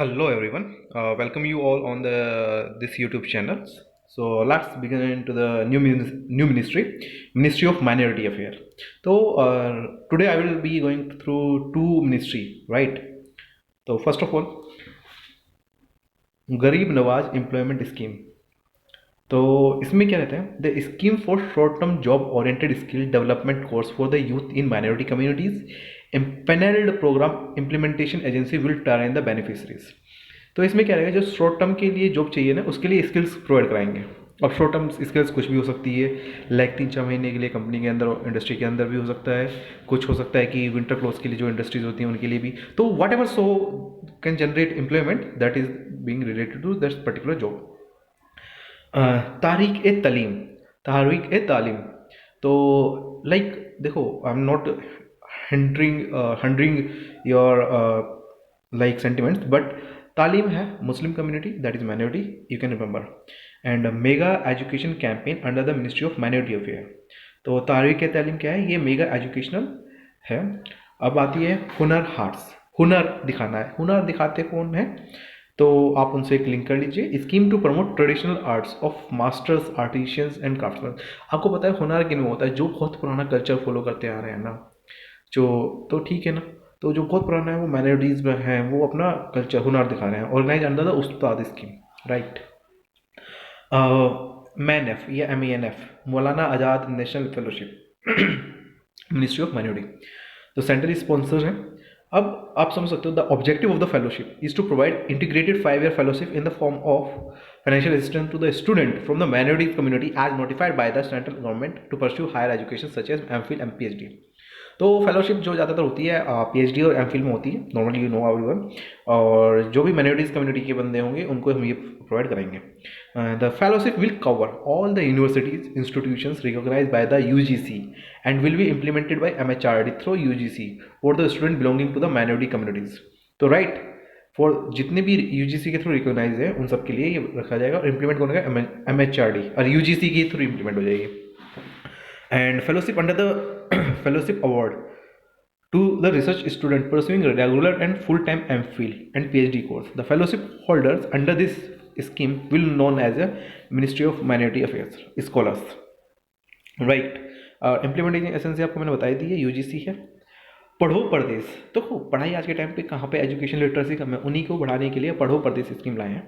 Hello everyone, welcome you all on this YouTube channel. So let's begin into the new Ministry of Minority Affairs. So today I will be going through two ministry, right? So first of all, गरीब Nawaz employment scheme. तो इसमें क्या रहता है, the scheme for short term job oriented skill development course for the youth in minority communities empanelled programme implementation agency will train the beneficiaries. तो इसमें क्या रहेगा, जो शॉर्ट टर्म के लिए जॉब चाहिए ना, उसके लिए स्किल्स प्रोवाइड कराएंगे। अब शॉर्ट टर्म स्किल्स कुछ भी हो सकती है, लाइक 3-4 महीने के लिए कंपनी के अंदर, इंडस्ट्री के अंदर भी हो सकता है। कुछ हो सकता है कि विंटर क्लोथ के लिए जो इंडस्ट्रीज होती हैं उनके लिए भी। तो whatever so can generate employment that is being related to that particular job. तारीख ए तलीम, तहरीक ए तालीम। तो लाइक देखो, I am not hurting your like sentiments, but तालीम है Muslim community, that is minority, you can remember. And mega education campaign under the ministry of minority affair. तो तारीख ए तालीम क्या है, ये मेगा एजुकेशनल है। अब आती है हुनर हार्ट्स, हुनर दिखाना है। हुनर दिखाते कौन है, तो आप उनसे एक लिंक कर लीजिए। Scheme to promote traditional arts of masters artisans and craftsman. आपको पता है हुनर किन में होता है, जो बहुत पुराना कल्चर फॉलो करते आ रहे हैं ना, जो तो ठीक है ना। तो जो बहुत पुराना है वो माइनॉरिटीज़ में है, वो अपना कल्चर हुनर दिखा रहे हैं, organise under the Ustad scheme, right. MANF या MENF, Maulana Azad national fellowship, ministry of minority. तो सेंट्रल स्पॉन्सर है। अब आप समझ सकते हो, the objective of the fellowship is to provide integrated 5-year fellowship in the form of financial assistance to the student from the minority community as notified by the central government to pursue higher education such as MPhil and PhD। तो fellowship जो ज़्यादातर होती है PhD और MPhil में होती है, normally you know everyone. और जो भी माइनॉरिटीज़ कम्युनिटी के बंदे होंगे उनको हम ये प्रोवाइड कराएंगे। The fellowship will cover all the universities institutions recognised by the UGC and will be implemented by MHRD through UGC for the student belonging to the minority communities. तो right, for जितने भी UGC के through recognise है उन सब के लिए ये रखा जाएगा और इम्प्लीमेंट होने का MHRD और UGC के थ्रू इम्प्लीमेंट हो जाएगी। And fellowship under the fellowship award to the research student pursuing regular and full-time MPhil and PhD course. The fellowship holders under this scheme will known as a Ministry of Minority Affairs scholars, right। Implementation essence आपको मैंने बताई दी है, UGC है। पढ़ो परदेश, तो पढ़ाई आज के टाइम पे कहाँ पे एजुकेशन लिटरेसी कम है, उन्हीं को बढ़ाने के लिए पढ़ो परदेश स्कीम लाए हैं।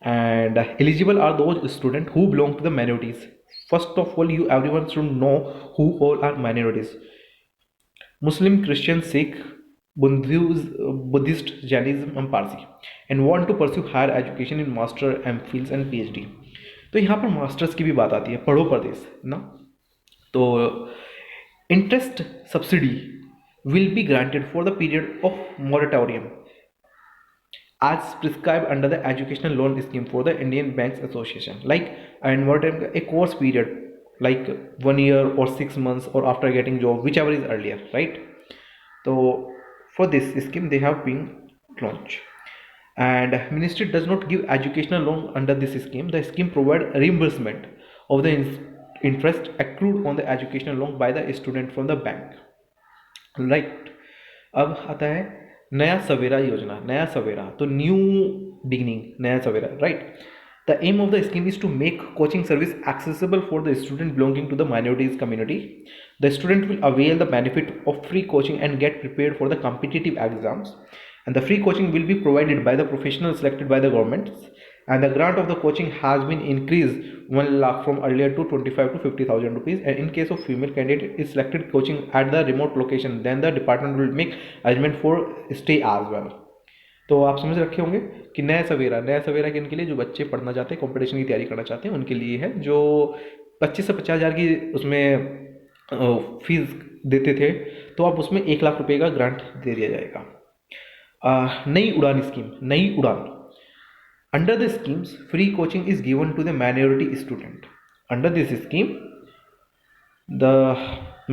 And eligible are those student who belong to the minorities. First of all, you everyone should know who all are minorities: Muslim, Christian, Sikh, Buddhist, Jainism and Parsi, and want to pursue higher education in master, MPhils and PhD। तो यहाँ पर masters की भी बात आती है, पढ़ो परदेश ना। तो interest subsidy will be granted for the period of moratorium as prescribed under the educational loan scheme for the Indian Banks Association, like and what a course period like 1 year or 6 months or after getting job, whichever is earlier, right। So for this scheme they have been launched, and ministry does not give educational loan under this scheme. The scheme provide reimbursement of the interest accrued on the educational loan by the student from the bank, right। अब आता है नया सवेरा योजना, नया सवेरा, तो new beginning, नया सवेरा, right. The aim of the scheme is to make coaching service accessible for the student belonging to the minorities community. The student will avail the benefit of free coaching and get prepared for the competitive exams, and the free coaching will be provided by the professionals selected by the government, and the grant of the coaching has been increased 1 lakh from earlier to 25 to 50,000 rupees, and in case of female candidate is selected coaching at the remote location, then the department will make arrangement for stay as well। तो आप समझ रखे होंगे कि नया सवेरा, नया सवेरा किन के लिए, जो बच्चे पढ़ना चाहते हैं, कंपटीशन की तैयारी करना चाहते हैं, उनके लिए है। जो 25 से 50 हज़ार की उसमें फीस देते थे, तो अब उसमें 1 लाख रुपये का ग्रांट दे दिया जाएगा। नई उड़ान scheme, Nai Udaan. Under the schemes free coaching is given to the minority student. Under this scheme the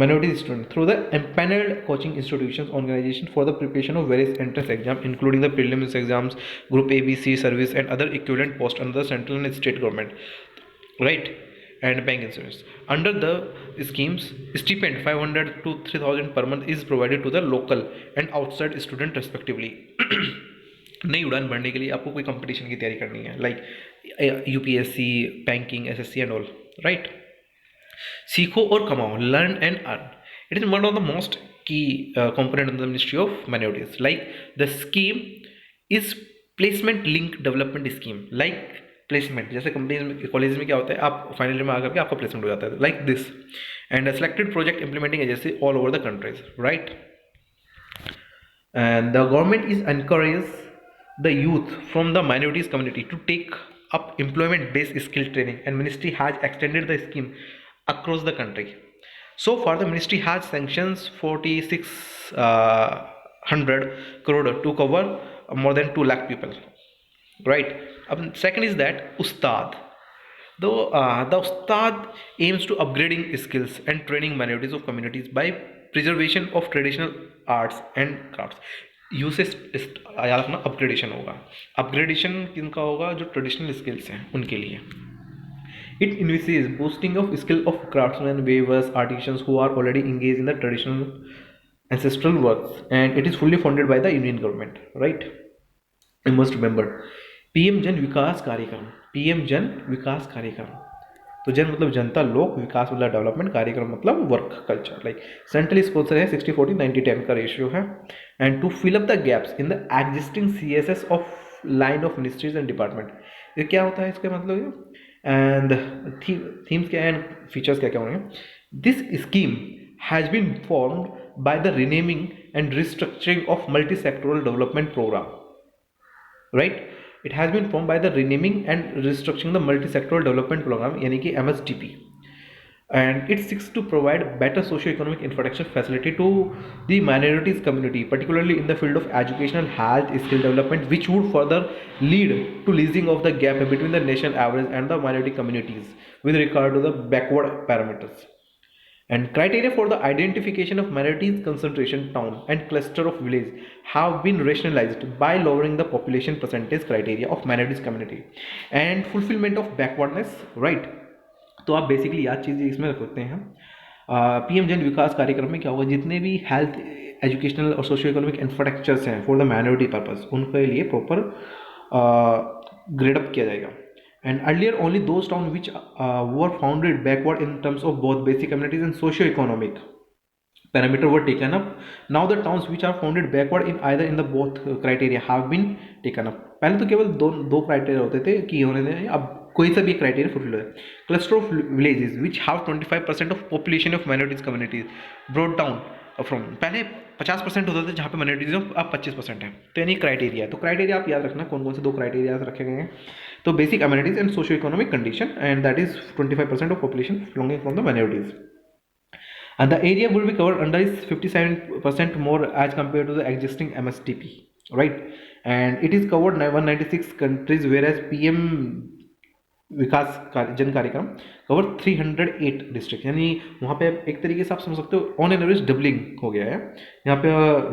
minority student through the empaneled coaching institutions organization for the preparation of various entrance exams including the prelims exams, group ABC service and other equivalent posts under the central and state government, right, and bank insurance। Under the schemes, stipend 500 to 3,000 per month is provided to the local and outside student respectively। नई उड़ान भरने के लिए आपको कोई competition की तैयारी करनी है, like UPSC, banking, SSC and all, right. सीखो और कमाओ, learn and earn. It is one of the most key component in the Ministry of Minorities. Like the scheme is placement link development scheme. Like placement, जैसे companies में, college में क्या होता है, आप फाइनल ईयर में आकर के आपका प्लेसमेंट हो जाता है, like this. And selected project implementing agency all over the countries, right. And the government is encourage the youth from the minorities community to take up employment based skill training, and ministry has extended the scheme across the country. So far the ministry has sanctions 4600 crore to cover more than 2 lakh people, right. Second is that USTAAD. The USTAAD aims to upgrading skills and training minorities of communities by preservation of traditional arts and crafts. Usage याद रखना, upgradation होगा. Upgradation किनका होगा? जो traditional skills हैं उनके लिए. It envisages boosting of skill of craftsmen, weavers, artisans who are already engaged in the traditional ancestral works, and it is fully funded by the Union government, right. You must remember PM Jan Vikas Karyakram. PM Jan Vikas Karyakram. तो जन मतलब जनता, लोक, विकास मतलब development, कार्यक्रम मतलब work culture. Like central sponsor है, 60-40, 90-10 का ratio है. And to fill up the gaps in the existing CSS of line of ministries and department. ये क्या होता है इसका मतलब? एंड थीम्स क्या है एंड फीचर्स क्या क्या होंगे? This scheme has been formed by the renaming and restructuring of multi sectoral development programme, right. It has been formed by the renaming and restructuring the multi-sectoral development program, यानी कि MSDP, and it seeks to provide better socio-economic infrastructure facility to the minorities community, particularly in the field of educational, health, skill development, which would further lead to easing of the gap between the national average and the minority communities with regard to the backward parameters. And criteria for the identification of minorities concentration town and cluster of village have been rationalized by lowering the population percentage criteria of minorities community and fulfillment of backwardness, right. तो आप basically याद चीज़ इसमें रख सकते हैं. PM जन विकास कार्यक्रम में क्या होगा? जितने भी हेल्थ, एजुकेशनल और सोशियो इकोनॉमिक इंफ्रास्ट्रक्चर्स हैं फॉर द माइनॉरिटी पर्पस, उनके लिए प्रॉपर ग्रेडअप किया जाएगा. And earlier only those towns which were founded backward in terms of both basic amenities and socio-economic parameter were taken up. Now the towns which are founded backward in either in the both criteria have been taken up. पहले तो केवल दो criteria होते थे कि उन्होंने, अब कोई सा भी क्राइटेरिया फुलफिल हो जाए. Cluster of villages which have 25% of population of minorities communities brought down from, पहले 50% होता था जहाँ पे माइनॉरिटीज अब 25% है. तो यानी क्राइटेरिया है. तो क्राइटेरिया आप याद रखना कौन कौन से 2 क्राइटेरिया रखे गए हैं. तो basic amenities and socio economic condition, and that is 25% of population belonging from the minorities. And the area would be covered under is 57% more as compared to the existing MSTP, right. And it is covered 196 countries, whereas PM विकास जन कार्यक्रम cover 308 district. यानी वहाँ पे एक तरीके से आप समझ सकते हो ऑन एन एवरेज डबलिंग हो गया है. यहाँ पे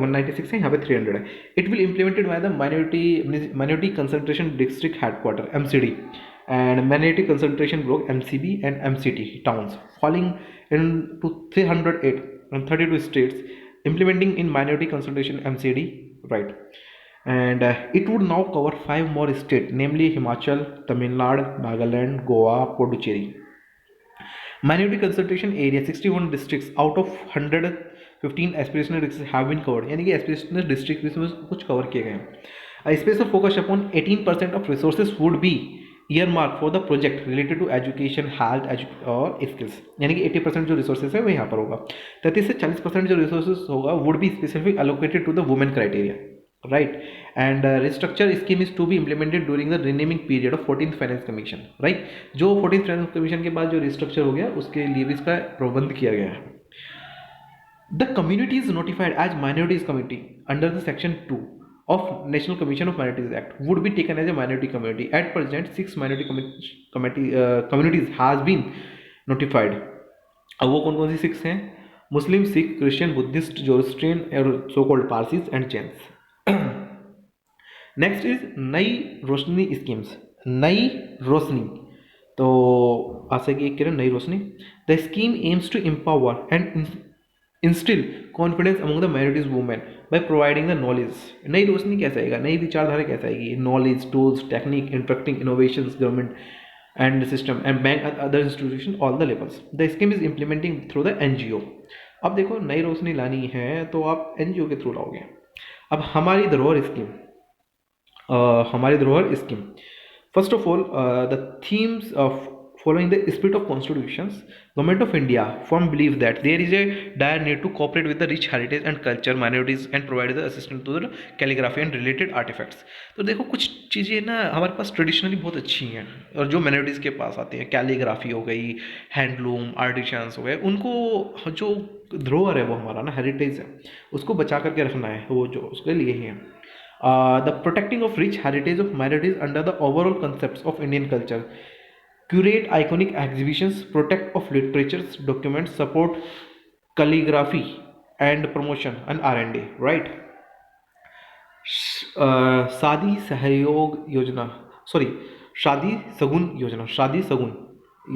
196 है, यहाँ पे 300 है. It will implemented by the minority concentration district headquarter MCD and minority concentration block MCB and MCT towns falling into 308 and 32 states implementing in minority concentration MCD, right. And it would now cover 5 more states, namely Himachal, Tamil Nadu, Nagaland, Goa, Puducherry. Minority concentration area 61 districts out of 115 aspirational districts have been covered. यानी कि aspirational district में कुछ cover किए गए हैं. A special focus upon 18% of resources would be earmarked for the project related to education, health और skills. यानी कि 80% जो resources है वो यहाँ पर होगा. 30 से 40% जो resources होगा would be specific allocated to the women criteria, right. And restructure scheme is to be implemented during the renaming period of 14th Finance Commission, right. जो 14th Finance Commission के बाद जो restructure हो गया उसके लिए भी इसका प्रबंध किया गया है. The community is notified as minorities committee under the section 2 of National Commission of Minorities Act would be taken as a minority community. At present 6 minority communities has been notified. अब वो कौन कौन सी 6 हैं? मुस्लिम, सिख, क्रिश्चियन, बुद्धिस्ट, जोरोस्ट्रियन और so called Parsis and Jains. Next is Nai Roshni schemes. Nai Roshni, तो आशा की एक किरण, नई रोशनी. The scheme aims to empower and instil confidence among the minorities women by providing the knowledge. नई रोशनी कैसे आएगा, नई विचारधारा कैसे आएगी, knowledge, tools, technique, interacting innovations, government and system and bank and other institution all the levels. The scheme is implementing through the NGO. अब देखो नई रोशनी लानी है तो आप NGO के थ्रू लाओगे। अब हमारी धरोहर स्कीम, हमारी धरोहर scheme, first of all the themes of following the spirit of constitutions, government of India firm believe that there is a dire need to cooperate with the rich heritage and culture minorities and provide the assistance to the calligraphy and related artifacts. तो देखो कुछ चीज़ें ना हमारे पास traditionally बहुत अच्छी हैं और जो minorities के पास आती हैं, कैलीग्राफी हो गई, हैंडलूम, आर्टिशंस हो गए, उनको जो धरोहर है वो हमारा ना हेरिटेज है, उसको बचा करके रखना है, वो जो उसके लिए ही है। The protecting of rich heritage of minorities under the overall concepts of Indian culture, curate iconic exhibitions, protect of literatures, documents, support calligraphy and promotion and R&D, right? शादी सहयोग योजना, sorry, शादी सगुन योजना, शादी सगुन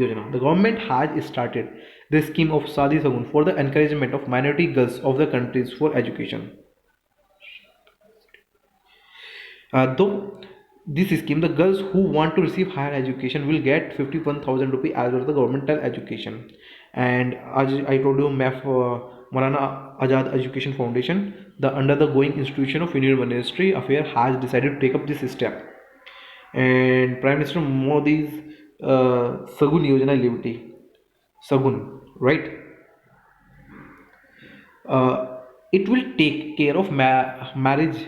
योजना. The government has started the scheme of शादी सगुन for the encouragement of minority girls of the countries for education. Though this scheme, the girls who want to receive higher education will get 51,000 rupees as well as the governmental education. And as I told you, MAF MAULANA AZAD Education Foundation, the under the going institution of Union Ministry Affairs, has decided to take up this step. And Prime Minister Modi's Sagun Yojana Liberty, Sagun, right? It will take care of marriage,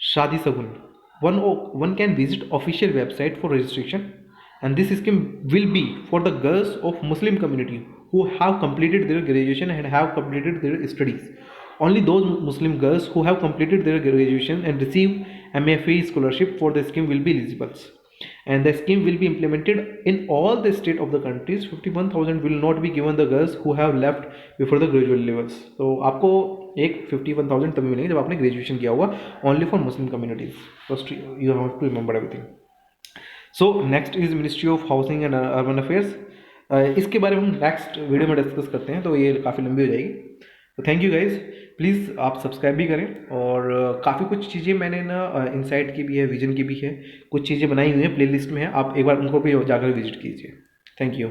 Shadi Sagun. One can visit official website for registration, and this scheme will be for the girls of Muslim community who have completed their graduation and have completed their studies. Only those Muslim girls who have completed their graduation and receive MFA scholarship for the scheme will be eligible. And the scheme will be implemented in all the state of the countries. 51,000 will not be given the girls who have left before the graduate levels. तो आपको एक 51,000 तभी मिलेंगे जब आपने graduation किया होगा, only for Muslim communities. First you have to remember everything. So next is Ministry of Housing and Urban Affairs. इसके बारे में हम नेक्स्ट वीडियो में डिस्कस करते हैं, तो ये काफ़ी लंबी हो जाएगी. तो थैंक यू गाइज, प्लीज़ आप सब्सक्राइब भी करें. और काफ़ी कुछ चीज़ें मैंने ना इनसाइट की भी है, विजन की भी है, कुछ चीज़ें बनाई हुई हैं, प्लेलिस्ट में है, आप एक बार उनको भी जाकर विजिट कीजिए. Thank you.